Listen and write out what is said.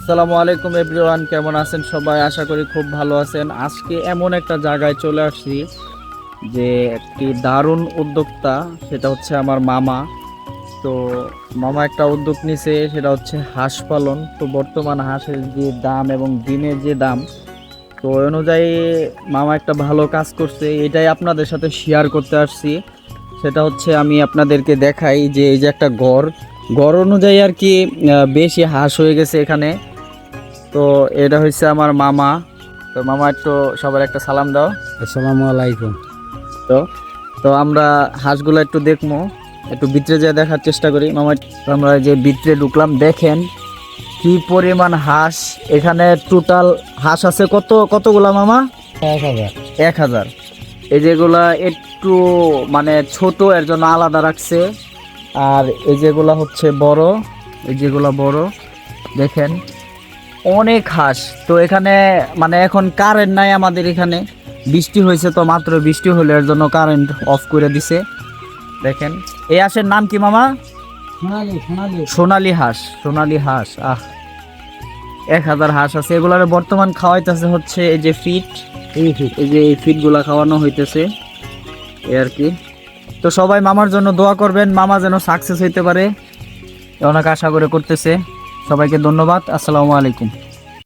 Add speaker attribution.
Speaker 1: আসসালামু আলাইকুম এভরিওয়ান, কেমন আছেন সবাই? আশা করি খুব ভালো আছেন। আজকে এমন একটা জায়গায় চলে আসছি যে একটি দারুণ উদ্যোক্তা, সেটা হচ্ছে আমার মামা। তো মামা একটা উদ্যোগ নিছে, সেটা হচ্ছে হাঁস পালন। তো বর্তমান হাঁসের যে দাম এবং ডিমের যে দাম, তো ওই অনুযায়ী মামা একটা ভালো কাজ করছে, এটাই আপনাদের সাথে শেয়ার করতে আসছি। সেটা হচ্ছে আমি আপনাদেরকে দেখাই যে এই যে একটা ঘর ঘর অনুযায়ী আর কি বেশি হাঁস হয়ে গেছে এখানে। তো এটা হচ্ছে আমার মামা। তো মামা একটু সবার একটা সালাম দাও।
Speaker 2: আসসালামু আলাইকুম।
Speaker 1: তো তো আমরা হাঁসগুলো একটু দেখবো, একটু ভিতরে যেয়ে দেখার চেষ্টা করি মামা। আমরা যে ভিতরে ঢুকলাম, দেখেন কি পরিমাণ হাঁস এখানে। টোটাল হাঁস আছে কতগুলা মামা?
Speaker 2: 1000।
Speaker 1: 1000। এই যেগুলা একটু মানে ছোট, এর জন্য আলাদা রাখছে। আর এই যেগুলা হচ্ছে বড়, এই যেগুলা বড়, দেখেন অনেক হাঁস। তো এখানে মানে এখন কারেন্ট নাই আমাদের এখানে, বৃষ্টি হয়েছে তো মাত্র, বৃষ্টি হলে এর জন্য কারেন্ট অফ করে দিছে। দেখেন এই হাঁসের নাম কি মামা? সোনালী হাঁস। সোনালী হাঁস। 1000 হাঁস আছে। এগুলার বর্তমান খাওয়াইতেছে হচ্ছে এই যে ফিট, এই যে এই ফিট গুলা খাওয়ানো হইতেছে এই আর কি। তো সবাই মামার জন্য দোয়া করবেন, মামা যেন সাকসেস হইতে পারে, অনেক আশা করে করতেছে। সবাইকে ধন্যবাদ। আসসালামু আলাইকুম।